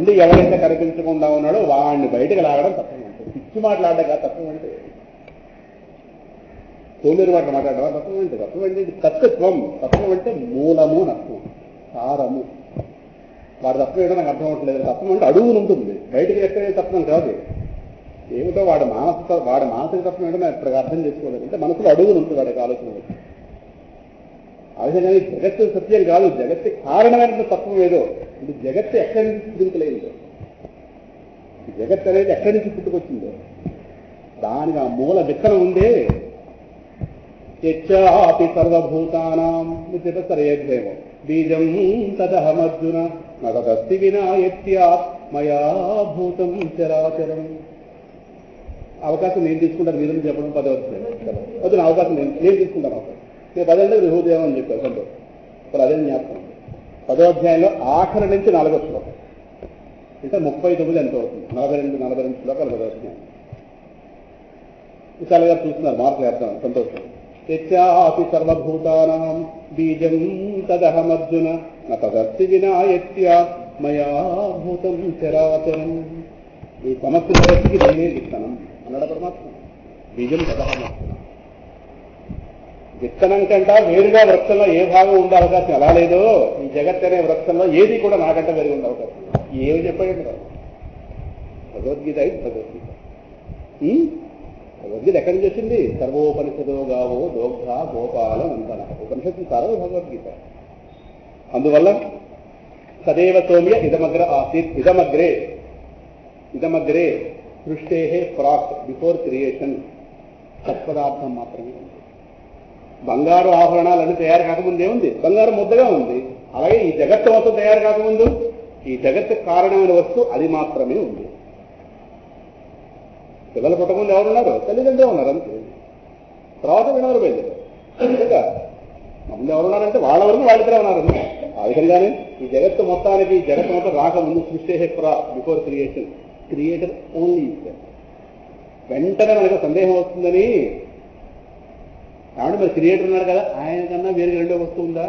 ఉండి ఎవరైతే కనిపించకుండా ఉన్నాడో వాడిని బయటకు లాగడం తత్వం అంటే. పిచ్చి మాట్లాడగా తత్వం అంటే, తోలేరు మాట మాట్లాడడం తత్వం అంటే. తత్వం అంటే తత్వం. తత్వం అంటే మూలము నత్వం, సారము. వాడి తత్వం ఏదో నాకు అర్థం అవ్వట్లేదు. తత్వం అంటే అడుగును ఉంటుంది, బయటకు ఎక్కడే తత్వం కాదు. ఏమిటో వాడి మానసిక తత్వం ఏంటో నాకు ఇప్పుడు అర్థం చేసుకోలేదు. అంటే మనసులో అడుగును ఉంటుంది వాడికి ఆలోచన. ఆ విధంగా జగత్తు సత్యం కాదు, జగత్తు కారణమైన తత్వం ఏదో. ఇది జగత్తు ఎక్కడి నుంచి పుట్టుకలేదో, జగత్ అనేది ఎక్కడి నుంచి పుట్టుకొచ్చిందో దానికి ఆ మూల విత్తనం ఉందే. యచ్చాపి సర్వభూతానాం సరేధ్యేమో బీజం తదహమర్జున నదస్తి వినా యత్యాత్ మయా భూతం చరాచరం. అవకాశం నేను తీసుకుంటాను, మీరు చెప్పడం 10వ అధ్యాయం వద్దు. నా అవకాశం నేను తీసుకుంటాను. అవకాశం నేను 10 గంటలకు విభూదేవం అని చెప్పాను సంతో. ఇప్పుడు అదే జ్ఞాపకం. 10వ అధ్యాయంలో ఆఖరి నుంచి 4వ శ్లోకం అంటే 39 ఎంత అవుతుంది? 42 శ్లోకాలు 10వ అధ్యాయం. విశాలుగా చూస్తున్నారు, మార్పులు వేస్తాను, సంతోషం. యచ్చాపి సర్వభూతానాం బీజం తదహమర్జున న తదస్తి వినా యత్యాత్ మయా భూతం చరాచరం. ఈ సమస్త జగత్తుకి నేనే విత్తనం అన్నాడు పరమాత్మ. బీజం తదహమర్జున. విత్తనం కంటా వేరుగా వృక్షంలో ఏ భాగం ఉండే అవకాశం ఎలా లేదో, ఈ జగత్ అనే వృక్షంలో ఏది కూడా నాకంట వేరుగా ఉండే అవకాశం. ఏమి చెప్పాడండి భగవద్గీత. భగవద్గీత భగవద్గీత ఎక్కడి నుంచి వచ్చింది? సర్వోపనిషదో గావో దోగ్ధ గోపాలం అంతన. ఉపనిషత్తు సర్వ భగవద్గీత. అందువల్ల సదేవ సౌమ్య ఇదమగ్ర ఆసీత్. ఇదమగ్రే సృష్టే ప్రాక్ బిఫోర్ క్రియేషన్ సత్పదార్థం మాత్రమే ఉంది. బంగారు ఆభరణాలన్నీ తయారు కాకముందే ఉంది, బంగారు ముద్దగా ఉంది. అలాగే ఈ జగత్తు మొత్తం తయారు కాకముందు ఈ జగత్తు కారణమైన వస్తువు అది మాత్రమే ఉంది. పిల్లలు పుట్టకముందు ఎవరున్నారు? తల్లిదండ్రులు ఉన్నారు అంతే. తర్వాత వినవరు బయలుదేరారు. అంతేగా ముందు ఎవరున్నారంటే వాళ్ళ వరకు వాళ్ళిద్దరే ఉన్నారు. ఆ విధంగానే ఈ జగత్తు మొత్తానికి, ఈ జగత్తు మొత్తం రాకముందు సృష్టి బిఫోర్ క్రియేషన్, క్రియేటర్ ఓన్లీ. వెంటనే మనకు సందేహం వస్తుందని, కాబట్టి మరి క్రియేటర్ ఉన్నాడు కదా, ఆయన కన్నా వేరే రెండో వస్తువు ఉందా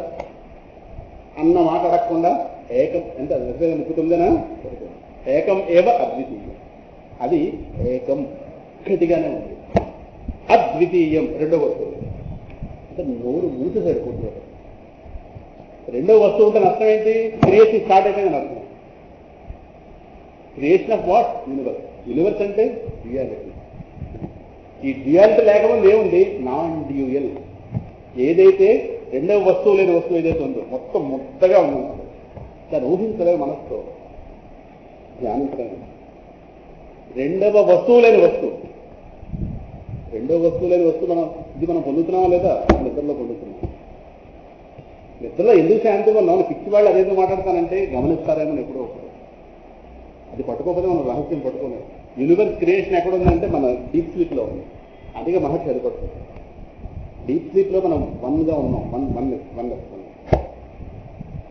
అన్న మాట అడగకుండా ఏకం ఎంత ముక్కుతుందనా, ఏకం ఏవ అద్వితీయం. అది ఏకం గట్టిగానే ఉంది. అద్వితీయం రెండో వస్తువు. అంటే నోరు మూసి సరిపోతుంది. రెండో వస్తువు ఉంటే నష్టం ఏంటి? క్రియేషన్ స్టార్ట్ అయిపోయిందని అర్థం. Creation of what? Universe. Universe అంటే డ్యూయాలిటీ. ఈ డ్యూయాలిటీ లేకపోతే ఏముంది? Non dual. ఏదైతే రెండవ వస్తువు లేని వస్తువు ఏదైతే ఉందో మొత్తం ముద్దగా ఉంది, దాన్ని ఊహించలేదు మనసుతో, ధ్యానించలేదు. రెండవ వస్తువు లేని వస్తువు, రెండవ వస్తువు లేని వస్తువు మనం పొందుతున్నామా లేదా? నిద్రలో పొందుతున్నాం. నిద్రలో ఎందుకు శాంతిగా ఉన్నాం? పిచ్చి వాళ్ళు అదేదో మాట్లాడతానంటే గమనిస్తారేమో ఎప్పుడో ఒకరు. అది పట్టుకోకపోతే మనం రహస్యం పట్టుకోలేదు. యూనివర్స్ క్రియేషన్ ఎక్కడ ఉందంటే మన డీప్ స్లీప్లో ఉంది. అదిగా మహర్షి అది పట్టుకుంది. డీప్ స్లీప్లో మనం వన్గా ఉన్నాం. వన్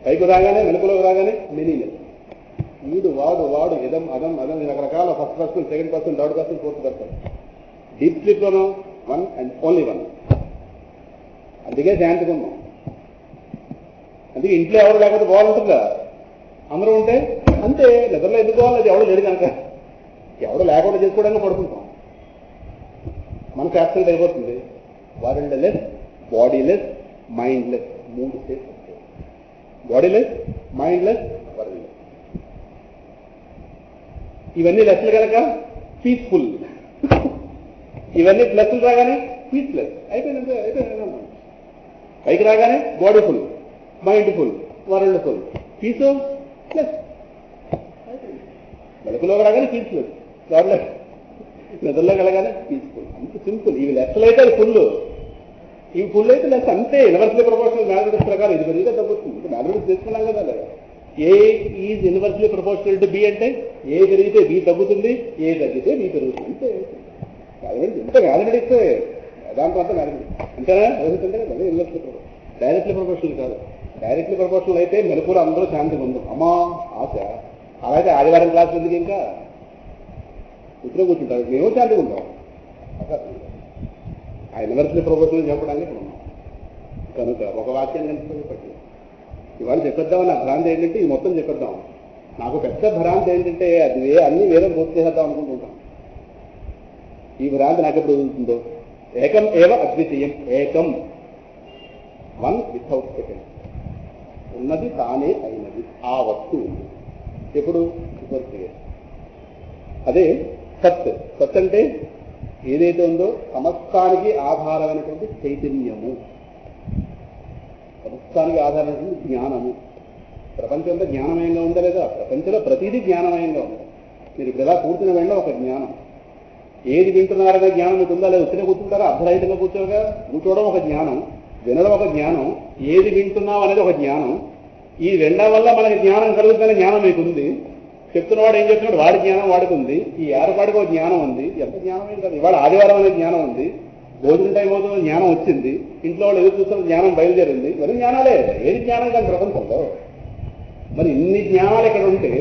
పైకి రాగానే వెలుగులోకి రాగానే మెనీనెస్. వీడు వాడు ఇదం అదం రకరకాల first person, second person, third person, fourth person. Deep స్లీప్లోనూ వన్ అండ్ ఓన్లీ వన్. అందుకే శాంతిగా ఉన్నాం. అందుకే ఇంట్లో ఎవరు లేకపోతే బాగుంటుందా? అందరూ ఉంటే అంతే. నిద్రలో ఎందుకు పోవాలి? అది ఎవరు లేడు కనుక. ఎవరు లేకుండా చేసుకోవడానికి పడుకుంటాం. మనకు యాక్సిడెంట్ అయిపోతుంది. World less, body less, mind less. 3 states. Body less, mind less, world less. ఇవన్నీ లెస్లు కనుక పీస్ఫుల్. ఇవన్నీ ప్లస్లు రాగానే పీస్లెస్. అయిపోయిందంటే పైకి రాగానే body full, mind full, world full, peace plus. వెలుగులోకి రాగానే పీస్లెస్, వరల్డ్ నిద్రలో కలగానే పీస్ఫుల్. అంత సింపుల్. ఇవి లెస్లు అయితే అది ఫుల్, ఇవి ఫుల్ అయితే లెస్. అంతే. యూనివర్సల్ ప్రపోర్షనల్ మ్యాథమెటిక్స్ ప్రకారం ఇది పెరిగితే తగ్గుతుంది. మ్యాథమెటిక్స్ చేసుకున్నాం కదా. లేదా A is universally proportional to B అంటే ఏ పెరిగితే బి తగ్గుతుంది, ఏ తగ్గితే బి పెరుగుతుంది. అంతే. ఇంత మ్యాథమెటిక్స్ దాంట్లో అంతా మ్యాథమెటిక్స్ అంతేనా? అంటే కదా యూనివర్సలీ ప్రపోర్షనల్. డైరెక్ట్లీ ప్రపోర్షనల్ కాదు. డైరెక్ట్లీ ప్రపోర్షనల్ అయితే మెరుపులు అందరూ శాంతిగా ఉందాం. అమ్మా ఆశ. అలాగే ఆదివారం క్లాస్ ఎందుకు ఇంకా కూర్చొని కూర్చుంటారు. మేము శాంతిగా ఉంటాం. ఆ యూనివర్సలీ ప్రపోర్షనల్ చెప్పడానికి ఉన్నాం కనుక ఒక వాక్యాన్ని కనుక పట్టి ఇవాళ చెప్పేద్దామని నా భ్రాంతి ఏంటంటే ఇది మొత్తం చెప్పేద్దాం. నాకు పెద్ద భ్రాంతి ఏంటంటే అది అన్ని వేదం పూర్తి చేద్దాం అనుకుంటుంటాం. ఈ భ్రాంతి నాకు ఎప్పుడు వదులుతుందో. ఏకం ఏవ అద్వితీయం, ఏకం, వన్ వితౌట్ సెకండ్, ఉన్నది తానే అయినది ఆ వస్తువు ఎప్పుడు అదే సత్. సత్ అంటే ఏదైతే ఉందో సమస్తానికి ఆధారమైనటువంటి చైతన్యము, సమస్తానికి ఆధారమైనటువంటి జ్ఞానము. ప్రపంచంలో జ్ఞానమయంగా ఉందా లేదా? ప్రపంచంలో ప్రతిదీ జ్ఞానమయంగా ఉంది. మీరు ఇప్పుడు ఎలా కూర్చున్న వెంట ఒక జ్ఞానం, ఏది వింటున్నారనే జ్ఞానం మీకు ఉందా లేదా? వచ్చినా కూర్చుంటారా? అర్ధరహితంగా కూర్చోవడం ఒక జ్ఞానం, వినడం ఒక జ్ఞానం, ఏది వింటున్నాం అనేది ఒక జ్ఞానం. ఈ వినడం వల్ల మనకి జ్ఞానం కలుగుతుందనే జ్ఞానం మీకు ఉంది. చెప్తున్నవాడు ఏం చెప్తున్నాడు? వాడి జ్ఞానం వాడికి ఉంది. ఈ ఏర్పాటుకు ఒక జ్ఞానం ఉంది. ఎంత జ్ఞానం కాదు. ఇవాళ ఆదివారం అనే జ్ఞానం ఉంది, భోజనం టైం అవుతున్న జ్ఞానం వచ్చింది, ఇంట్లో వాళ్ళు ఎదురు చూస్తున్న జ్ఞానం బయలుదేరింది. మరి జ్ఞానాలే, ఏది జ్ఞానం కాదు ప్రపంచంలో. మరి ఇన్ని జ్ఞానాలు ఇక్కడ ఉంటే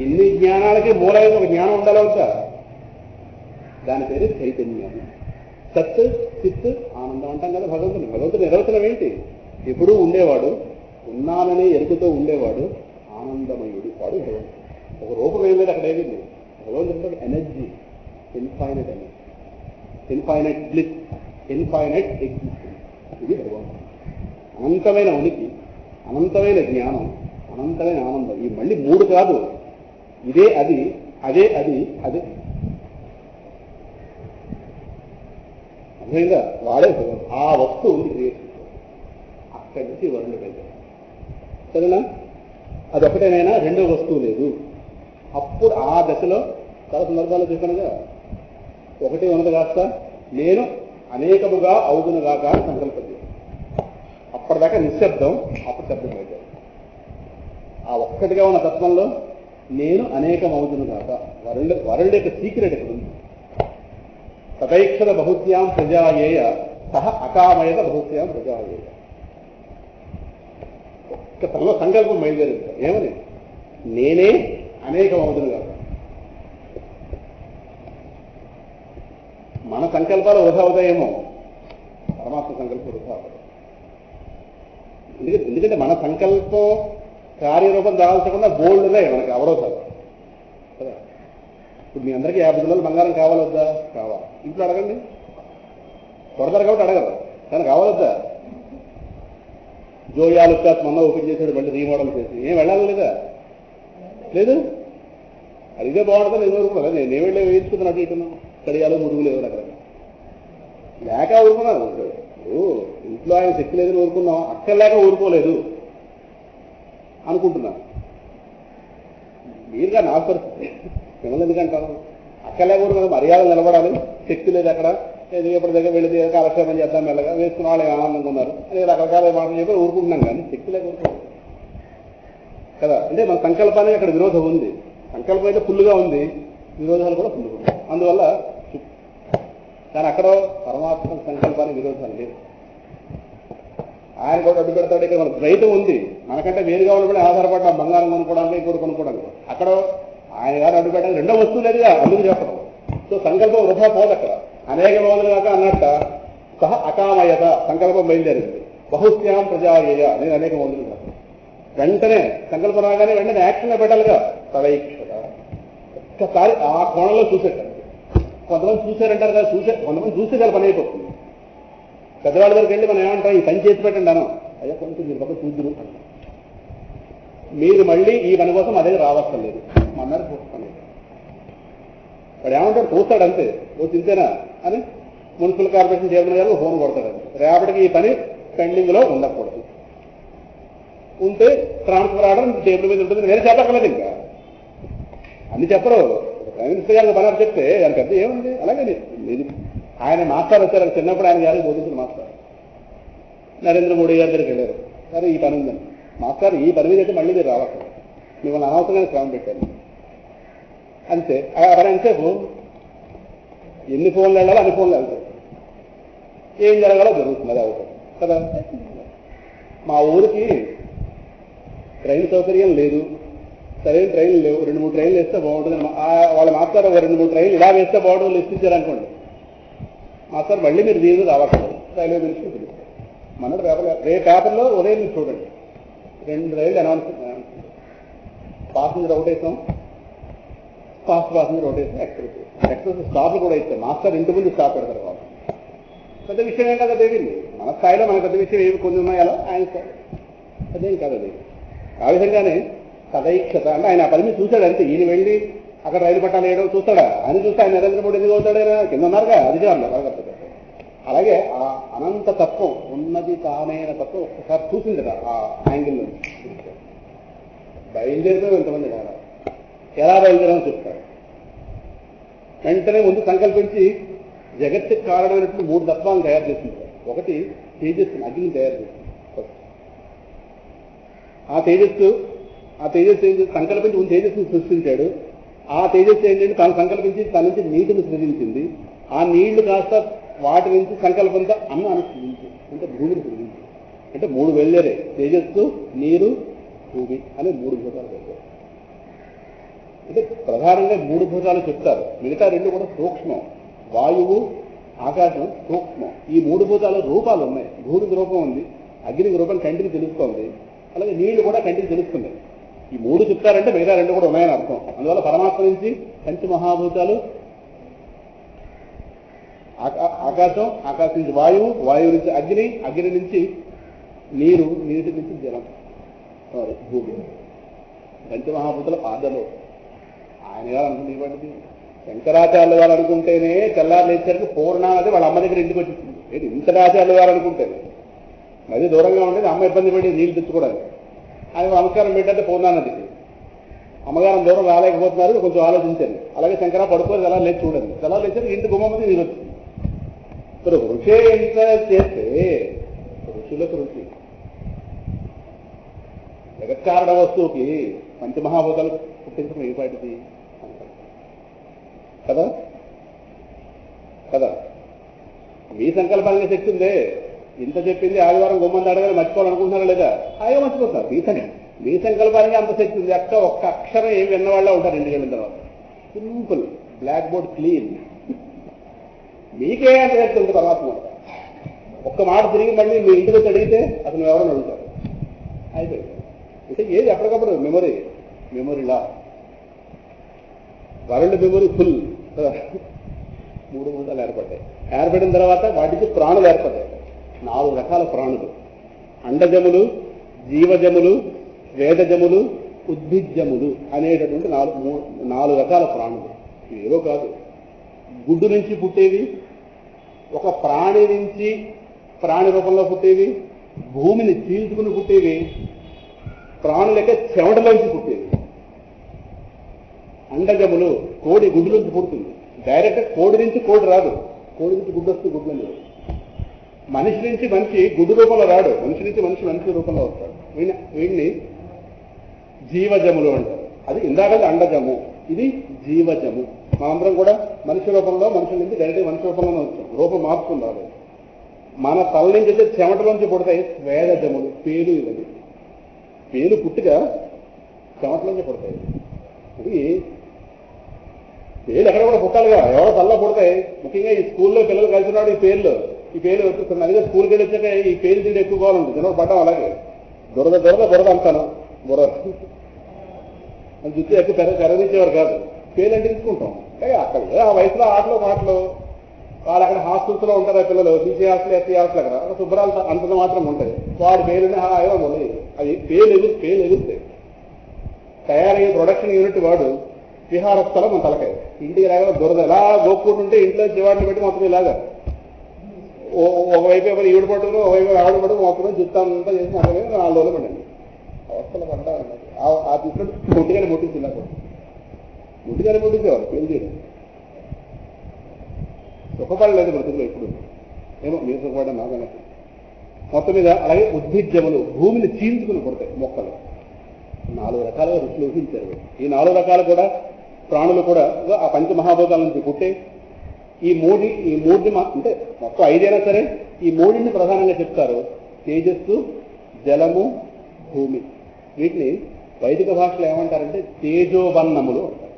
ఇన్ని జ్ఞానాలకి మూలమైన ఒక జ్ఞానం ఉండాలి అవుతా. దాని పేరు చైతన్యం. సత్, చిత్, ఆనందం అంటాం కదా భగవంతుని. భగవంతుని నిర్వచనం ఏంటి? ఎప్పుడూ ఉండేవాడు, ఉన్నాననే ఎరుకతో ఉండేవాడు, ఆనందమయుడు వాడు భగవంతుడు. ఒక రూపం ఏం లేదు అక్కడ ఏమీ లేదు. భగవంతుడు energy, infinite energy, infinite bliss, infinite existence. ఇది భగవంతుడు. అనంతమైన ఉనికి, అనంతమైన జ్ఞానం, అనంతమైన ఆనందం. ఈ మళ్ళీ మూడు కాదు, ఇదే అది, అదే అది, అదే అర్థమైందా? వాడే భగవంతుడు. ఆ వస్తువు ఉంది క్రియేషన్, అక్కడి నుంచి వరుణుడు బయట. సరేనా? అదొకటేనైనా రెండో వస్తువు లేదు. అప్పుడు ఆ దశలో చాలా సందర్భాల్లో చెప్పానుగా, ఒకటి ఉన్నది కాస్త నేను అనేకముగా అవుదునుగాక అని సంకల్పం చేయాలి. అప్పటిదాకా నిశ్శబ్దం, అప్పుడు శబ్దం బయట. ఆ ఒక్కటిగా ఉన్న తత్వంలో నేను అనేకం అవుదునుగాక. వరుణుడి యొక్క సీక్రెట్ ఇక్కడ ఉంది. తదైక్షర బహుత్యాం ప్రజాయేయ సహ అకామయత బహుత్యాం ప్రజాయేయ. ఒక్క తనలో సంకల్పం బయలుదేరింది. ఏమని? నేనే అనేకం అవుతుంది కాదు. మన సంకల్పాలు వృధా అవుతాయేమో, పరమాత్మ సంకల్పం వృధా అవుతాయి. ఎందుకంటే మన సంకల్పం కార్యరూపం దాల్చకుండా బోల్డ్ ఉన్నాయి మనకి అవరోధాలు కదా. ఇప్పుడు మీ అందరికీ 50 కిలోలు బంగారం కావాలొద్దా? కావాలి. ఇంట్లో అడగండి, కొడతారు కాబట్టి అడగరు, కానీ కావాలొద్దా? జోయాలు కాస్త మొన్న ఓపెన్ చేశాడు, మళ్ళీ రీమోడల్ చేసి ఏం వెళ్ళాలి లేదా? లేదు. అడిగే బాగుంటుందా? నేను ఊరుకున్నా, నేను వెళ్ళి వేయించుకున్నాను. ఇటున్నాను కడియాలు మురుగులు ఎవరు అక్కడ లేక ఊరుకున్నాను. ఇంట్లో ఆయన శక్తి లేదని ఊరుకున్నాం, అక్కడ లేక ఊరుకోలేదు అనుకుంటున్నాను. మీరుగా నా పరిస్థితి మిమ్మల్ని ఎందుకంటాను? అక్కడ లేక ఊరుకున్నాను, మర్యాదలు నిలబడాలి, శక్తి లేదు అక్కడ, ఎప్పటి దగ్గర వెళ్ళి కాలక్షేపం చేద్దాం, మెల్లగా వేసుకున్న వాళ్ళు ఆనందంగా ఉన్నారు అని రకరకాల మాటలు చెప్పి ఊరుకుంటున్నాం. కానీ శక్తి లేక ఊరుకోవాలి కదా. అంటే మన సంకల్పానికి అక్కడ విరోధం ఉంది. సంకల్పం అయితే ఫుల్గా ఉంది, విరోధాలు కూడా ఫుల్గా ఉంది. అందువల్ల కానీ అక్కడ పరమాత్మ సంకల్పానికి విరోధాలు లేవు. ఆయన కూడా అడ్డు పెడతాడు. ఇక్కడ మన ద్వైతం ఉంది, మనకంటే వేరుగా ఉన్నప్పుడు ఆధారపడ్డా బంగారం కొనుక్కోవడానికి, ఇంకోటి కొనుక్కోవడానికి. అక్కడ ఆయన గారు అడ్డు పెట్టడానికి రెండో వస్తువు లేదుగా, అందుకు చెప్పడం. సో సంకల్పం వృధా పోదు. అక్కడ అనేక రోజులు కాక అన్నట్ట సహ అకామయత, సంకల్పం బయలుదేరింది. బహుశ్యాం ప్రజాయేయ, నేను అనేక రోజులు కాదు. వెంటనే సంకల్పం రాగానే వెంటనే యాక్షన్ పెట్టాలిగా. తదైక్షర ఒక్కసారి ఆ కోణంలో చూసేటారు. కొంతమంది చూశారంటారు కదా, కొంతమంది చూస్తే చాలా పని అయిపోతుంది. పెద్దవాళ్ళ దగ్గరికి వెళ్ళి మనం ఏమంటాం, ఈ పని చేసి పెట్టండి అనం. అయ్యా కొంచెం మీరు పక్క చూద్దురు, మీరు మళ్ళీ ఈ పని కోసం అదే రావక్కర్ లేదు అన్నారు. చూస్తాను వాడు ఏమంటాడు, చూస్తాడు అంతే, ఓ చింతేనా అని మున్సిపల్ కార్పొరేషన్ చైర్మన్ గారు ఫోన్ కొడతాడు. రేపటికి ఈ పని పెండింగ్ లో ఉండకూడదు, ఉంటే ట్రాన్స్ఫర్ ఆర్డర్ టేబుల్ మీద ఉంటుంది. వేరే చెప్పక్కర్లేదు, ఇంకా అన్ని చెప్పరు. ప్రైమ్ మినిస్టర్ గారికి పని చెప్తే దానికి అర్థం ఏముంది. అలాగే ఇది ఆయన మాస్టర్ వచ్చారు, చిన్నప్పుడు ఆయన గారికి బోధించిన మాస్టర్ నరేంద్ర మోడీ గారి దగ్గరికి వెళ్ళారు. సరే ఈ పని ఉందని, మాస్టర్ ఈ పని మీద అయితే మళ్ళీ మీరు రావచ్చు, మిమ్మల్ని అనవసరంగా శ్రమ పెట్టారు అంతే. ఆ పని అంతసేపు ఎన్ని ఫోన్లు వెళ్ళాలో అన్ని ఫోన్లు వెళ్తాయి, ఏం జరగాలో జరుగుతుంది, అది అవుతుంది కదా. మా ఊరికి ట్రైన్ సౌకర్యం లేదు, సరైన ట్రైన్లు లేవు, 2-3 ట్రైన్లు వేస్తే బాగుంటుంది. వాళ్ళు మాస్టర్ 2-3 ట్రైన్లు ఇలా వేస్తే బాగుంటుంది లిస్ట్ ఇచ్చారనుకోండి. మాస్టర్ మళ్ళీ మీరు దీని రావట్లేదు, రైల్వే మినిస్టర్ పిలుస్తారు. మన రేపు పేపర్లో ఉదయం మీరు చూడండి, 2 రైళ్ళు అనౌన్స్ పాసింజర్ ఒకటేసాం, ఫాస్ట్ పాసింజర్ ఒకటేసాం, ఎక్స్ప్రెస్ స్టాప్లు కూడా ఇస్తాం. మాస్టర్ ఇంటి ముందు స్టాప్ పెడతారు వాళ్ళు. పెద్ద విషయం ఏం కదా దేవింది, మన స్థాయిలో మన పెద్ద విషయం ఏమి కొన్ని ఉన్నాయో ఆయన స్థాయి అదేం కాదు అది. ఆ విధంగానే సదైక్షత అంటే ఆయన ఆ పరిమితి చూశాడు అంతే. ఈయన వెళ్ళి అక్కడ రైలు పట్టాలు వేయడం చూస్తాడా? ఆయన చూస్తే ఆయన నరేంద్ర మోడీ ఎందుకు అవుతాడైనా కింద ఉన్నారుగా అధికారులు బాగా. అలాగే ఆ అనంత తత్వం, ఉన్నది తానైన తత్వం ఒక్కసారి చూసిందిట ఆ యాంగిల్ నుంచి. బయలుదేరిపోయి ఎంతమంది కాదు, ఎలా బయలుదేరని చెప్తారు. వెంటనే ముందు సంకల్పించి జగత్తుకి కారణమైనటువంటి 3 తత్వాలను తయారు చేసింది. ఒకటి తేజస్సుని, అగ్నిని తయారు చేసింది. ఆ తేజస్సు ఏం చేసి సంకల్పించి ముందు తేజస్సుని సృష్టించాడు. ఆ తేజస్సు ఏంటంటే తాను సంకల్పించి తన నుంచి నీటిని సృజించింది. ఆ నీళ్లు కాస్త వాటి నుంచి సంకల్పంతో అన్నాన్ని సృజించింది, అంటే భూమిని సృజించింది. అంటే 3 వెళ్ళారే, తేజస్సు, నీరు, భూమి అనే 3 భూతాలు వెళ్ళారు. అంటే ప్రధానంగా 3 భూతాలు చెప్తారు, మిగతా 2 కూడా సూక్ష్మం. వాయువు, ఆకాశం సూక్ష్మం. ఈ 3 భూతాల రూపాలు ఉన్నాయి. భూమికి రూపం ఉంది, అగ్నికి రూపం కంటికి తెలుస్తోంది, అలాగే నీళ్లు కూడా కంటికి తెలుస్తున్నాయి. ఈ 3 చెప్తారంటే మిగతా 2 కూడా ఉన్నాయని అర్థం. అందువల్ల పరమాత్మ నుంచి పంచమహాభూతాలు, ఆకాశం, ఆకాశం నుంచి వాయువు, వాయువు నుంచి అగ్ని, అగ్ని నుంచి నీరు, నీటి నుంచి జలం, భూమి. పంచమహాభూతుల పాదలో ఆయన గారు అనుకుంటే ఇవ్వండి. శంకరాచార్యులు గారు అనుకుంటేనే తెల్లారు లేచేసరికి పూర్ణానది వాళ్ళ అమ్మ దగ్గర ఇంటికి వచ్చింది. ఏంటి ఇంతరాచార్యులు గారు అనుకుంటేనే నది దూరంగా ఉండేది, అమ్మ ఇబ్బంది పడి నీళ్లు తెచ్చుకోవడానికి. ఆయన నమస్కారం పెట్టంటే పూర్ణానదికి. అమ్మగారు దూరం రాలేకపోతున్నారు, కొంచెం ఆలోచించండి. అలాగే శంకర పడుకోని తెల్లారు లేచి చూడండి. తెల్లారు లేచారు ఇంటి గుమ్మది నీరు వచ్చింది. ఇప్పుడు రుచే ఎంత చేస్తే రుచులకు రుచి. జగత్కారణ వస్తువుకి పంచమహాభూతాలు పుట్టించడం ఏపాటిది కదా కదా. మీ సంకల్పానికి శక్తి ఉందే. ఇంత చెప్పింది ఆదివారం గుమ్మంది అడగాలి మర్చిపోవాలనుకుంటున్నారా లేదా? అయ్యో మర్చిపోతారు. మీ సంకల్పానికి అంత శక్తి ఉంది. ఒక్క అక్షరం ఏమి విన్నవాళ్ళ ఉంటారు ఇంటికి వెళ్ళిన తర్వాత. Simple, black board clean. మీకే అంత శక్తి ఉంది పరమాత్మ. ఒక్క మాట తిరిగి మళ్ళీ మీ ఇంటికి వచ్చి అడిగితే అతను ఎవరైనా అడుగుతారు. అయిపోయింది. అంటే ఏది ఎప్పటికప్పుడు మెమొరీలా వరల్డ్ మెమొరీ ఫుల్. 3 భూతాలు ఏర్పడ్డాయి. ఏర్పడిన తర్వాత వాటికి ప్రాణులు ఏర్పడ్డాయి. 4 రకాల ప్రాణులు: అండజములు, జీవజములు, వేదజములు, ఉద్భిజ్జములు అనేటటువంటి 4 రకాల ప్రాణులు. ఏవో కాదు, గుడ్డు నుంచి పుట్టేవి, ఒక ప్రాణి నుంచి ప్రాణి రూపంలో పుట్టేవి, భూమిని చీల్చుకుని పుట్టేవి, ప్రాణులకే చెమటలోంచి పుట్టేవి. అండజములు, కోడి గుడ్డు నుంచి పుడుతుంది. డైరెక్ట్ కోడి నుంచి కోడి రాదు, కోడి నుంచి గుడ్డు వస్తుంది, గుడ్లు లేదు. మనిషి నుంచి మనిషి గుడ్డు రూపంలో రాడు, మనిషి నుంచి మనిషి రూపంలో వస్తాడు. వీడిని జీవజములు అంటారు. అది ఇందాక అండజము, ఇది జీవజము. మనందరం కూడా మనిషి రూపంలో, మనుషుల నుంచి డైరెక్ట్ మనిషి రూపంలోనే వచ్చాం. రూపం మార్చుకున్నారు. మన తల నుంచి అయితే చెమటలోంచి పుడతాయి వేదజములు. పేలు ఇవన్నీ పేలు పుట్టిగా చెమటలోంచి పుడతాయి. అది పేలు ఎక్కడ కూడా పుట్టాలిగా, ఎవరో తల్ల పుడతాయి. ముఖ్యంగా ఈ స్కూల్లో పిల్లలు కలిసినాడు ఈ పేర్లు వచ్చేస్తున్నాయి. అదే స్కూల్కి వెళ్ళి వచ్చాక ఈ పేరు తీయడం ఎక్కువ కావాలండి. జనం పడ్డాం అలాగే బురద అంటాను. బురద అని చుట్టూ ఎక్కువ పెరగించేవారు కాదు. పేరు అంటే తీసుకుంటాం. అక్కడ ఆ వయసులో ఆటలు మాటలు వాళ్ళు అక్కడ హాస్టల్స్లో ఉంటారు పిల్లలు. బీసీ హాస్టల్, ఎస్సీ హాస్టల్ అక్కడ శుభ్రాలు అంత మాత్రం ఉంటాయి. వాడి పేరుని ఏమో ఉండదు. అది పేరు ఎగురుతాయి. తయారయ్యే ప్రొడక్షన్ యూనిట్ వాడు విహార స్థలం మన తలకాయ. ఇంటికి రాగా దురద ఎలా గోక్కుంటుంటే ఇంట్లో జీవాడిని పెట్టి మొత్తం ఇలాగా ఒకవైపు ఎవరు ఈవిడ పట్టుకుని ఒకవైపు ఆవిడ పట్టుకు మొత్తం చిత్తాంతా చేసి అక్కడే 4 రోజులు పడండి. అవస్థలు పడ్డా ఆ తీసుకుంటే ముట్టిగానే ముట్టించి ఇలా ముట్టిగానే ముట్టించేవారు పెళ్లి చేయడం. సుఖపడలేదు బ్రతుకులు ఎప్పుడు. ఏమో మీరు సుఖపడ్డా నాకన్నా. మొత్తం మీద అలాగే ఉద్భిజ్జములు, భూమిని చీల్చుకుని పుడతాయి మొక్కలు. 4 రకాలుగా రుచులు ఊహించారు. ఈ 4 రకాలు కూడా ప్రాణులు కూడా ఆ పంచమహాభూతాల నుంచి పుట్టే. ఈ మూడిని అంటే మొత్తం 5 అయినా సరే ఈ 3ని ప్రధానంగా చెప్తారు: తేజస్సు, జలము, భూమి. వీటిని వైదిక భాషలో ఏమంటారంటే తేజోబన్నములు అంటారు.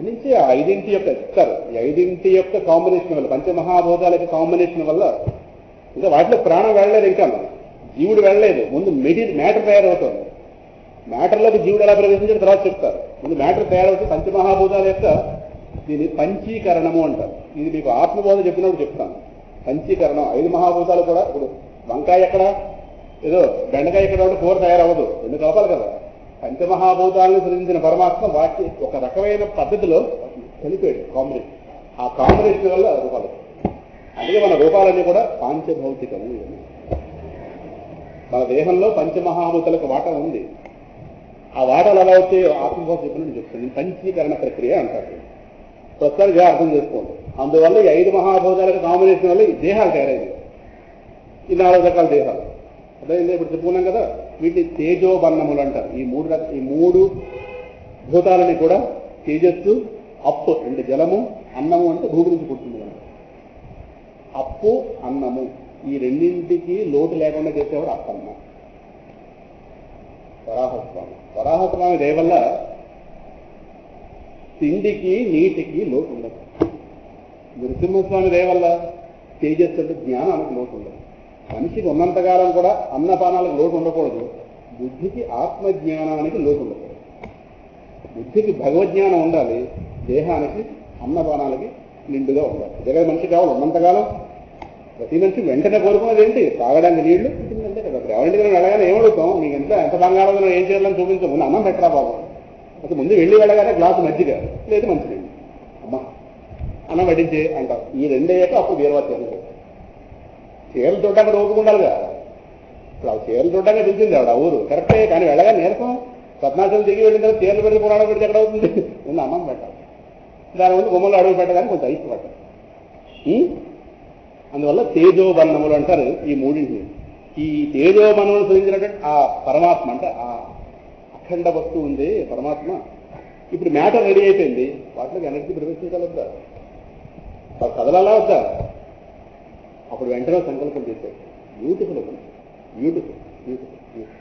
నుంచి 5 యొక్క చెప్తారు. ఈ 5 యొక్క కాంబినేషన్ వల్ల, పంచమహాభూతాల యొక్క కాంబినేషన్ వల్ల ఇంకా వాటిలో ప్రాణం వెళ్ళలేదు. ఇంకా జీవుడు వెళ్ళలేదు, ముందు మ్యాటర్ తయారవుతుంది. మ్యాటర్లోకి జీవుడు ఎలా ప్రవేశించాడు తర్వాత చెప్తారు. ముందు మ్యాటర్ తయారవుతుంది. పంచమహాభూతాల యొక్క దీన్ని పంచీకరణము అంటారు. ఇది మీకు ఆత్మబోధ చెప్పినప్పుడు చెప్తాను. పంచీకరణం 5 మహాభూతాలు కూడా. ఇప్పుడు వంకాయ ఎక్కడ, ఏదో బెండకాయ ఎక్కడ కూర తయారవ్వదు, రెండు కలపాలి కదా. పంచమహాభూతాలను సృజించిన పరమాత్మ వాటి ఒక రకమైన పద్ధతిలో కలిపాడు కాంబినేషన్. ఆ కాంబినేషన్ వల్ల రూపాలు. అందుకే మన రూపాలన్నీ కూడా పాంచభౌతికము. మన దేహంలో పంచమహాభూతాలకు వాటా ఉంది. ఆ వాటాలు ఎలా వచ్చాయో ఆత్మబోధ చెప్పినట్టు చెప్తుంది. పంచీకరణ ప్రక్రియ అంటారు. ప్రస్తుతానికి అర్థం చేసుకోండి. అందువల్ల ఈ 5 మహాభూతాలకు కాంబినేషన్ వల్ల ఈ దేహాలు తయారైంది. ఈ 4 రకాల దేహాలు అర్థమైంది. ఇప్పుడు చెప్పుకున్నాం కదా, వీటిని తేజోబన్నములు అంటారు. ఈ మూడు భూతాలని కూడా తేజస్సు, అప్పు అంటే జలము, అన్నము అంటే భూమి నుంచి పుట్టింది. అప్పు, అన్నము ఈ రెండింటికి లోటు లేకుండా చేసేవాడు అప్పన్న వరాహస్వామి. వరాహస్వామి దయవల్ల తిండికి నీటికి లోటు ఉండదు. నృసింహస్వామి దయవల్ల తేజస్సు అంటే జ్ఞానానికి లోటు ఉండదు. మనిషికి ఉన్నంతకాలం కూడా అన్నపానాలకు లోటు ఉండకూడదు. బుద్ధికి ఆత్మజ్ఞానానికి లోటు ఉండకూడదు. బుద్ధికి భగవజ్ఞానం ఉండాలి, దేహానికి అన్నపానాలకి నిండుగా ఉండాలి. జగన్ మనిషి కావాలి ఉన్నంతకాలం. ప్రతి మనిషి వెంటనే కోరుకున్నది ఏంటి? తాగడానికి నీళ్లు అంటే కదా. ఎవరింటికి వెళ్ళగానే ఏమడుగుతాం, నీకు ఎంత బంగాళంలో ఏం చేయాలని చూపించాం, ముందు అన్నం పెట్టరా బాబు. అయితే ముందు వెళ్ళి వెళ్ళగానే గ్లాసు మజ్జిగ లేదు మంచినీళ్ళు, అమ్మా అన్నం వడ్డించే అంటారు. ఈ రెండయ్యాక అప్పుడు వీరవాత్యం. చీరలు చూడడానికి రోగుకుండాలిగా. ఇప్పుడు ఆ చీరలు చూడడానికి తెలిసింది ఆవిడ ఊరు కరెక్టే. కానీ వెళ్ళగా నీరసం పద్నాశలు దిగి వెళ్ళిన తర్వాత చీరలు పెడితే పురాణం పెడితే ఎక్కడ అవుతుంది? ముందు అన్నం పెట్టాలి. దాని ముందు గుమ్మలు అడుగు పెట్టడానికి కొంచెం ఐసు పట్టాలి. అందువల్ల తేజోబన్నములు అంటారు ఈ మూడింటిని. ఈ తేజోబన్నములు సృజించినటువంటి ఆ పరమాత్మ అంటే ఆ అఖండ వస్తువు ఉంది పరమాత్మ. ఇప్పుడు మ్యాటర్ రెడీ అయిపోయింది, వాటిలోకి ఎనర్జీ ప్రవేశించాలొద్దా, వాడు కదలాలా వద్దా? అప్పుడు వెంటనే సంకల్పం చేశాడు. బ్యూటిఫుల్ బ్యూటిఫుల్ బ్యూటిఫుల్ బ్యూటిఫుల్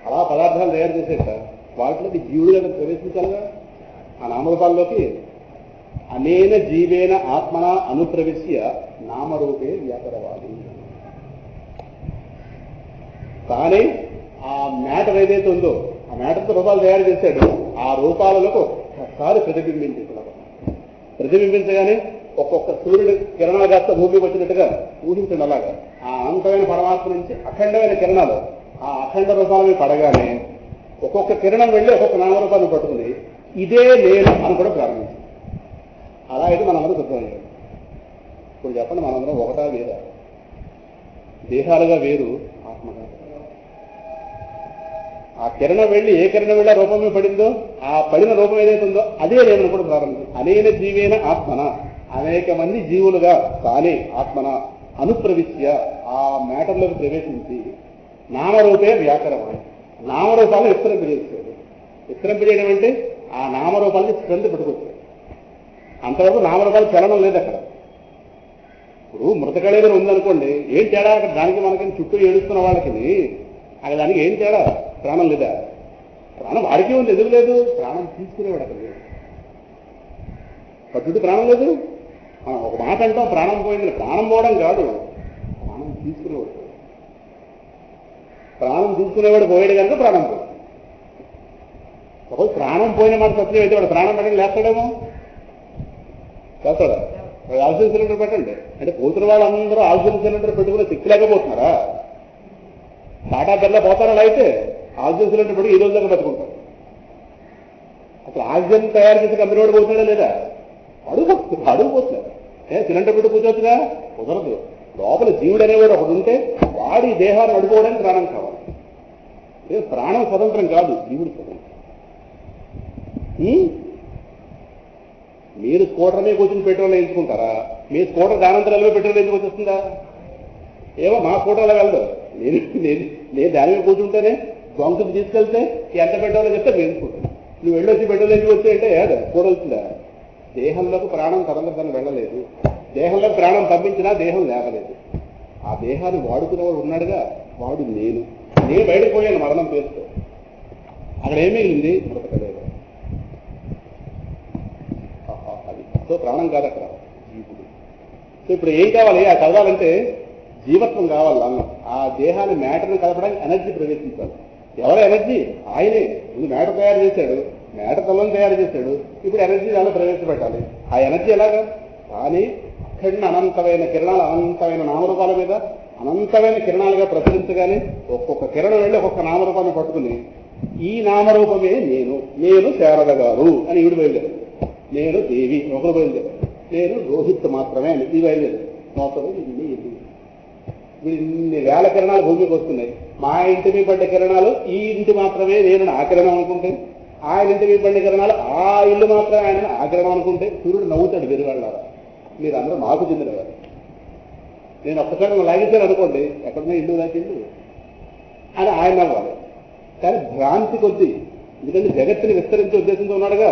అలా పదార్థాలు తయారు చేసేట వాటిలోకి జీవుడుగా ప్రవేశించాలిగా. ఆ నామరూపాల్లోకి అనేన జీవేన ఆత్మన అనుప్రవిశ్య నామరూపే వ్యాపరవాలి. కానీ ఆ మ్యాటర్ ఏదైతే ఉందో ఆ మ్యాటర్తో రూపాలు తయారు చేశాడు. ఆ రూపాలకు ఒక్కసారి ప్రతిబింబించగానే ఒక్కొక్క సూర్యుడు కిరణాలు కాస్త భూమికి వచ్చినట్టుగా ఊహించండి. అలాగా ఆ అనంతమైన పరమాత్మ నుంచి అఖండమైన కిరణాలు ఆ అఖండ రూపాలని పడగానే ఒక్కొక్క కిరణం వెళ్ళి ఒక్కొక్క నామరూపాన్ని పట్టుకుని ఇదే నేను అని కూడా ప్రారంభించింది. అలా అయితే మనందరం సిద్ధమయ్యాడు. ఇప్పుడు చెప్పండి, మనందరం ఒకటా వేరా? దేహాలుగా వేరు, ఆత్మగా. ఆ కిరణం వెళ్ళి ఏ కిరణం వెళ్ళి ఆ రూపమే పడిందో ఆ పడిన రూపం ఏదైతే ఉందో అదే నేను కూడా ప్రారంభించింది. అనేన జీవేన ఆత్మన అనేక మంది జీవులుగా తానే ఆత్మన అనుప్రవిశ్య ఆ మ్యాటర్లోకి ప్రవేశించి నామరూపే వ్యాకరణ నామరూపాలను విస్తరింపజేస్తాడు. విస్తరింపజేయడం అంటే ఆ నామరూపాలని స్ట్రెంత్ పెట్టుకొచ్చాడు. అంతవరకు నామరూపాలు చలనం లేదు అక్కడ. ఇప్పుడు మృతకళేదన ఉందనుకోండి, ఏం తేడా అక్కడ? దానికి మనకి చుట్టూ ఏడుస్తున్న వాళ్ళకి అక్కడ దానికి ఏం తేడా? ప్రాణం లేదా? ప్రాణం వాడికి ఉంది, ఎదురు లేదు. ప్రాణం తీసుకునేవాడు అక్కడ లేదు. పట్టుడు ప్రాణం లేదు. ఒక మాట అంటాం ప్రాణం పోయింది. ప్రాణం పోవడం కాదు, ప్రాణం తీసుకునేవాడు. ప్రాణం తీసుకునేవాడు పోయాడు కనుక ప్రాణం పోయింది. సపోజ్ ప్రాణం పోయిన మాట సత్యం అయితే వాడు ప్రాణం పెట్టండి లేస్తాడేమో, చేస్తాడా? ఆక్సిజన్ సిలిండర్ పెట్టండి అంటే పోతున్న వాళ్ళందరూ ఆక్సిజన్ సిలిండర్ పెట్టుకునే శక్తి లేకపోతున్నారా? టాటా బిర్లా పోతారా? అలా అయితే ఆక్సిజన్ సిలిండర్ పెట్టి ఈ రోజు దాకా పెట్టుకుంటారు. అసలు ఆక్సిజన్ తయారు చేసి కంపెనీ వాడు పోతున్నాడా లేదా? అడుగు పోతున్నారు. సిలిండర్ పెట్టి కూర్చోవచ్చుగా? కుదరదు. లోపల జీవుడు అనేవాడు ఒకడు ఉంటే వాడి దేహాన్ని నడుపుకోవడానికి ప్రాణం కావాలి. ప్రాణం స్వతంత్రం కాదు, జీవుడు స్వతంత్రం. మీరు స్కూటర్ మీద కూర్చుని పెట్రోల్ వేయించుకుంటారా? మీ స్కూటర్ దానంతరాలు పెట్రోల్ ఎందుకు వచ్చేస్తుందా? ఏమో మా స్కూటర్లో వెళ్ళదు. నేను దాని మీద కూర్చుంటేనే గొంతుకు తీసుకెళ్తే ఎంత పెట్రోల్ చెప్తే వేయించుకుంటాను. నువ్వు వెళ్ళొచ్చి పెట్రోల్ ఎందుకు వచ్చాయంటే ఏదో కూడవుతుందా? దేహంలోకి ప్రాణం తరంతరం వెళ్ళలేదు. దేహంలోకి ప్రాణం పంపించినా దేహం లేవలేదు. ఆ దేహాన్ని వాడుకునేవాడు ఉన్నాడుగా, వాడు నేను బయటకు పోయాను మరణం పేరుతో. అక్కడ ఏం మిగిలింది? మృతకలేదు. సో ప్రాణం కాదు అక్కడ, జీవుడు. సో ఇప్పుడు ఏం కావాలి? ఆ చదవాలంటే జీవత్వం కావాలి అన్నం. ఆ దేహాన్ని మ్యాటర్ని కలపడానికి ఎనర్జీ ప్రవేశించాలి. ఎవరు ఎనర్జీ? ఆయనే. ముందు మ్యాటర్ తయారు చేశాడు, మ్యాటర్ తలను తయారు చేశాడు, ఇప్పుడు ఎనర్జీ దానిలో ప్రవేశపెట్టాలి. ఆ ఎనర్జీ ఎలాగా? కానీ అఖండ అనంతమైన కిరణాలు, అనంతమైన నామరూపాల మీద అనంతమైన కిరణాలుగా ప్రసరించగానే ఒక్కొక్క కిరణం వెళ్ళి ఒక్కొక్క నామరూపాన్ని పట్టుకుని ఈ నామరూపమే నేను, నేను శారద గారు అని ఈవిడ బయలుదేరు, నేను దేవి ఒకరు బయలుదేరు, నేను రోహిత్ మాత్రమే అని ఈ బయలుదేరు. మొత్తం ఇన్ని వేల కిరణాలు భూమికి వస్తున్నాయి. మా ఇంటి మీద పడ్డ కిరణాలు ఈ ఇంటి మాత్రమే నేను ఆ కిరణం అనుకుంటే, ఆయన ఇంటి మీద పడ్డ కిరణాలు ఆ ఇల్లు మాత్రమే ఆయన ఆ కిరణం అనుకుంటే సూర్యుడు నవ్వుతాడు. వెరుగాళ్ళారా మీరు అందరూ మాకు చెందినవారు. నేను ఒక్కసారి లాగేశాను అనుకోండి, ఎక్కడున్నా ఇల్లు లాగిండు అని ఆయన నవ్వాలి. కానీ భ్రాంతి కొద్దీ, ఎందుకంటే జగత్తుని విస్తరించే ఉద్దేశంతో ఉన్నాడుగా.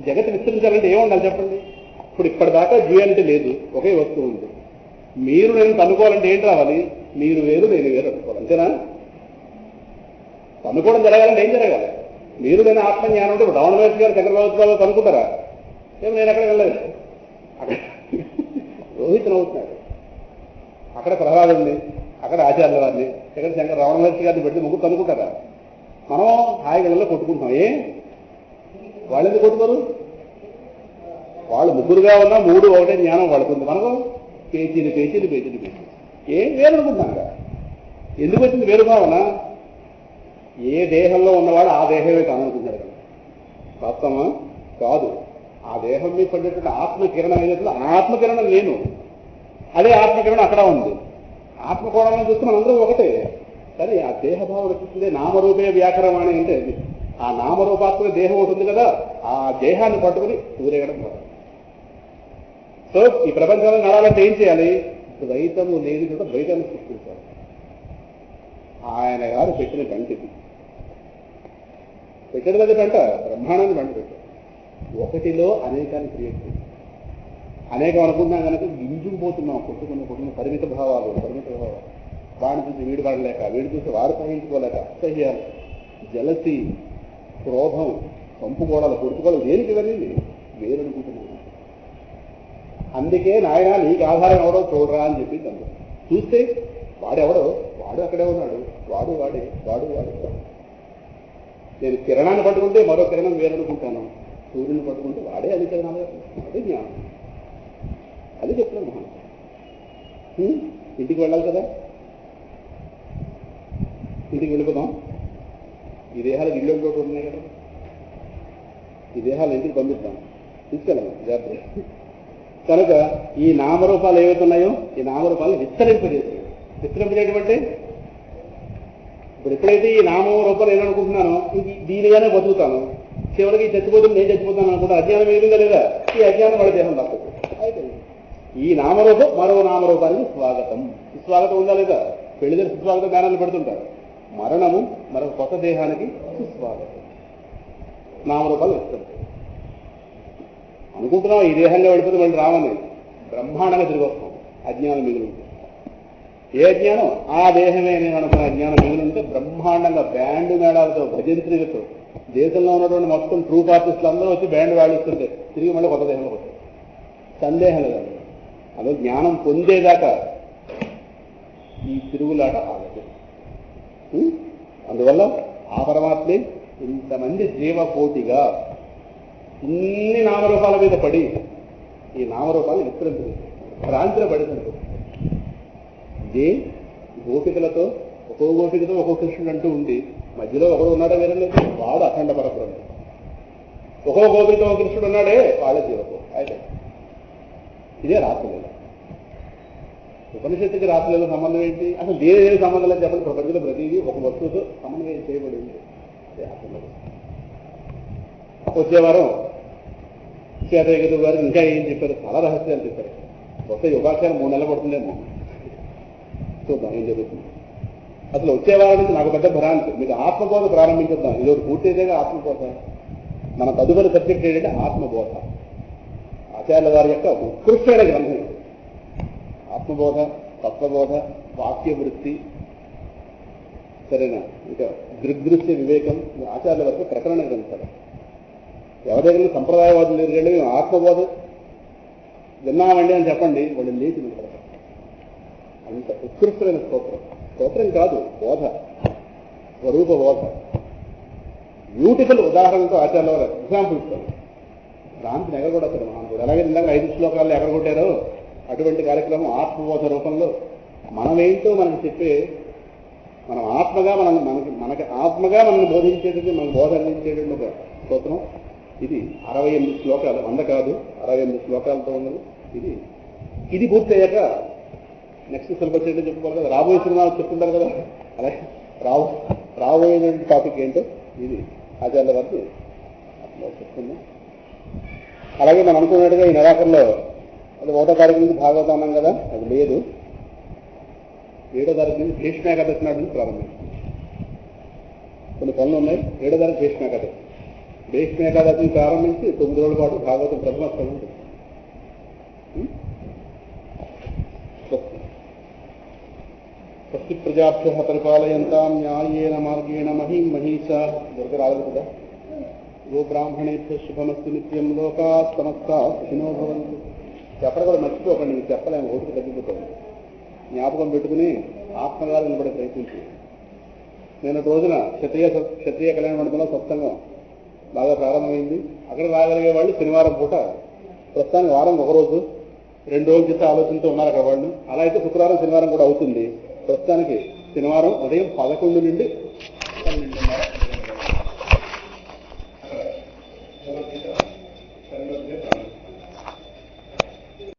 జగత్తు విస్తరించాలంటే ఏముండాలి చెప్పండి? ఇప్పుడు ఇప్పటిదాకా డ్యూయాలిటీ లేదు, ఒకే వస్తువు ఉంది. మీరు నేను కనుక్కోవాలంటే ఏంటి రావాలి? మీరు వేరు నేను వేరు అనుకోవాలి, అంతేనా? కనుక్కోవడం జరగాలంటే ఏం జరగాలి? మీరు నేను ఆత్మజ్ఞానం ఉంటే రమణ మహర్షి గారు చక్రవర్తి కనుక్కుంటారా? ఏం నేను ఎక్కడ వెళ్ళలేదు. అక్కడ రోహిత్ నవ్వుతున్నాడు, అక్కడ ప్రహ్లాదు ఉంది, అక్కడ ఆచార్యుల వారిని, ఇక్కడ శంకర రమణ మహర్షి గారిని పెట్టి ముగ్గురు కనుక్కుంటారా? మనం హాయిగలలో కొట్టుకుంటున్నాం. వాళ్ళు ఎందుకు కొట్టుకోరు? వాళ్ళు ముగ్గురుగా ఉన్నా మూడు ఒకటే జ్ఞానం వాళ్ళకుంది. మనకు పేచీలు పేచీలు పేచీలు పేచీలు ఏం వేరనుకుంటున్నాం కదా. ఎందుకు వచ్చింది వేరు భావన? ఏ దేహంలో ఉన్నవాడు ఆ దేహమే కాదనుకుంటున్నాడు కదా. వాస్తవమా? కాదు. ఆ దేహం మీద పడేటువంటి ఆత్మకిరణం ఏదైతే ఆత్మకిరణం నేను, అదే ఆత్మకిరణం అక్కడ ఉంది. ఆత్మకోణంలో చూస్తే మనందరూ ఒకటే. కానీ ఆ దేహభావం వచ్చిందే నామరూపే వ్యాకరమాణి అంటే అది. ఆ నామరూపాత్మక దేహం ఉంటుంది కదా, ఆ దేహాన్ని పట్టుకుని ఊరేగడం కాదు. సో ఈ ప్రపంచంలో నడాలంటే ఏం చేయాలి? ద్వైతము లేని కూడా ద్వైతాన్ని సృష్టించాలి. ఆయన గారు పెట్టిన గంట ఇది. పెట్టడం అది గంట, బ్రహ్మాండాన్ని గంట పెట్టారు. ఒకటిలో అనేకాన్ని క్రియేట్ చేయాలి. అనేకం అనుకుంటున్నాం కనుక గింజుకుపోతున్నాం, కొట్టుకున్న పరిమిత భావాలు. వాడిని చూసి వీడు పడలేక, వీడు చూసి వాడు సహించుకోలేక, అసహ్యాలు, జలసి, క్రోధం, పంపుకోవడాలు, కొట్టుకోవడం దేనికి వెళ్ళింది? వేరనుకుంటున్నాను. అందుకే నాయన నీకు ఆధారం ఎవడో చూడరా అని చెప్పి తను చూస్తే వాడెవడో, వాడు అక్కడే ఉన్నాడు, వాడు వాడే, వాడు వాడే. నేను కిరణాన్ని పట్టుకుంటే మరో కిరణం వేరనుకుంటాను, సూర్యుని పట్టుకుంటే వాడే అది కిరణాలు, అదే జ్ఞానం. అది చెప్తున్నాను మహా. ఇంటికి వెళ్ళాలి కదా, ఇంటికి వెళ్ళిపోదాం. ఈ దేహాలకు ఇల్లు చోటు ఉన్నాయి కదా, ఈ దేహాలు ఇంటికి పంపిస్తాం, తీసుకెళ్ళాము జాగ్రత్త. కనుక ఈ నామరూపాలు ఏవైతే ఉన్నాయో ఈ నామరూపాలను విస్తరింపజేస్తాయి. విస్తరింపజేయటమంటే ఇప్పుడు ఎప్పుడైతే ఈ నామరూపాలు ఏమనుకుంటున్నానో దీనిగానే బతుకుతాను, చివరికి చచ్చిపోతుంది నేను చచ్చిపోతాను అనుకుంటా అజ్ఞానం మిగిలిందా లేదా? ఈ అజ్ఞానం వాళ్ళ దేహం తప్పదు. అయితే ఈ నామరూపం మరో నామరూపానికి స్వాగతం. స్వాగతం ఉందా లేదా? పెళ్లిదరి సుస్వాగతం గానాన్ని పెడుతుంటారు. మరణము మరొక కొత్త దేహానికి సుస్వాగతం. నామరూపాలు విస్తరించాయి. అనుకుంటున్నాం ఈ దేహంగా వెళ్ళిపోతే మళ్ళీ రావని, బ్రహ్మాండంగా తిరిగి వస్తాం. అజ్ఞానం మిగిలి ఉంటుంది. ఏ అజ్ఞానం? ఆ దేహమే నేను అనుకున్న అజ్ఞానం మిగిలి ఉంటే బ్రహ్మాండంగా బ్యాండ్ మేళాలతో, భజంత్రిలతో దేశంలో ఉన్నటువంటి మొత్తం ట్రూప్ ఆర్టిస్టులు అందరూ వచ్చి బ్యాండ్ వాడిస్తుంటే తిరిగి మళ్ళీ కొత్త దేహంలో వస్తాయి. సందేహం లేదు. అదో జ్ఞానం పొందేదాకా ఈ తిరుగులాట ఆగదు. అందువల్ల ఆ పరమాత్మే ఇంతమంది జీవకోటిగా ఇన్ని నామరూపాల మీద పడి ఈ నామరూపాలు విస్తరించింది, భ్రాంతిలో పడింది. ఇదే గోపికలతో ఒక్కో గోపికతో ఒక్కో కృష్ణుడు అంటూ ఉంది. మధ్యలో ఒకడు ఉన్నాడా వేరే లేదు, వాడు అఖండ పరబ్రహ్మ. ఒక్కో గోపికతో ఒక కృష్ణుడు ఉన్నాడే, వాళ్ళే జీవకో. అయితే ఇదే రాత్రులు. ఉపనిషత్తుకి రాత్రులకు సంబంధం ఏంటి? అసలు దేని సంబంధం లేదు చెప్పండి. ప్రపంచంలో ప్రతిదీ ఒక వస్తువుతో సమన్వయం చేయబడింది. అదే ఆత్మ. వచ్చే వారం శ్వేతయ్య గారు ఇంకా ఏం చెప్పారు? చాలా రహస్యాలు చెప్పారు. కొత్త యోగాఖ్యానం 3 నెలలు పడుతుందేమో, చూద్దాం ఏం జరుగుతుంది. అసలు వచ్చే వారం నుంచి నాకు పెద్ద భ్రాంతి. మీకు ఆత్మబోధ ప్రారంభించుద్దాం. ఇదొకటి పూర్తయితేగా ఆత్మబోధ. మన తదుపరి సబ్జెక్ట్ ఏంటంటే ఆత్మబోధ. ఆచార్యుల వారి యొక్క ఉత్కృష్టమైన గ్రంథం ఆత్మబోధ, తత్వబోధ, వాక్యవృత్తి, సరేనా? ఇంకా దృగ్దృశ్య వివేకం. ఆచార్యుల వరకు ప్రకరణ గ్రంథాలు. ఎవరైనా సంప్రదాయవాదులు ఎదురండి మేము ఆత్మబోధ విన్నామండి అని చెప్పండి, వాళ్ళు లేచి నిలబడతారు. అంత ఉత్కృష్టమైన స్తోత్రం. స్తోత్రం కాదు, బోధ, స్వరూప బోధ. బ్యూటిఫుల్ ఉదాహరణతో ఆచార్య వారు ఎగ్జాంపుల్ ఇస్తారు. భ్రాంతిని ఎగరగొడతారు మహానుభావుడు. అలాగే ఇందాక 5 శ్లోకాల్లో ఎగరగొట్టారో అటువంటి కార్యక్రమం ఆత్మబోధ రూపంలో మనమేంటో మనకు చెప్పే, మనం ఆత్మగా మనకి ఆత్మగా మనల్ని బోధించేది, మనకు బోధ అందించేటువంటి ఒక స్తోత్రం ఇది. 68 శ్లోకాలు, 100 కాదు, 68 శ్లోకాలతో ఉన్నది ఇది. ఇది పూర్తయ్యాక నెక్స్ట్ సిలబస్ ఏంటో చెప్పుకోవాలి కదా, రాబోయే సినిమాలు చెప్తుంటారు కదా, అలాగే రాబోయే టాపిక్ ఏంటో ఇది ఆచార్య వారికి చెప్తుంది. అలాగే మనం అనుకున్నట్టుగా ఈ నెలాఖరులో అది 1వ తారీఖు నుంచి భాగవతం అన్నాం కదా, అది లేదు. 7వ తారీఖు నుంచి భీష్మేకాదశి నాడు నుంచి ప్రారంభించాం. కొన్ని పనులు ఉన్నాయి. 7వ తారీఖు భీష్మేకాదశి. భీష్మేకాదశిని ప్రారంభించి 9 రోజుల పాటు భాగవతం ప్రథమ స్థలం ఉంటుంది. స్వస్తి ప్రజాభ్యః పరిపాలయంతాం న్యాయేన మార్గేణ మహీం మహీషా. దొరక రాలేదు కదా. గో బ్రాహ్మణేభ్యో శుభమస్తు నిత్యం లోకాః సమస్తాః సుఖినో భవంతు. ఎక్కడ కూడా మర్చిపోకండి, మీకు చెప్పలేము, ఓపిక తగ్గిపోతుంది. జ్ఞాపకం పెట్టుకుని ఆత్మగాలు నిలబడే ప్రయత్నించి. నేను రోజున క్షత్రియ కళ్యాణ మండపంలో సత్సంగం బాగా ప్రారంభమైంది. అక్కడ రాగలిగే వాళ్ళు శనివారం పూట, ప్రస్తుతానికి వారం 1 రోజు 2 రోజుల చేత ఆలోచనతో ఉన్నారు అక్కడ వాళ్ళు. అలా అయితే శుక్రవారం శనివారం కూడా అవుతుంది. ప్రస్తుతానికి శనివారం ఉదయం 11 నుండి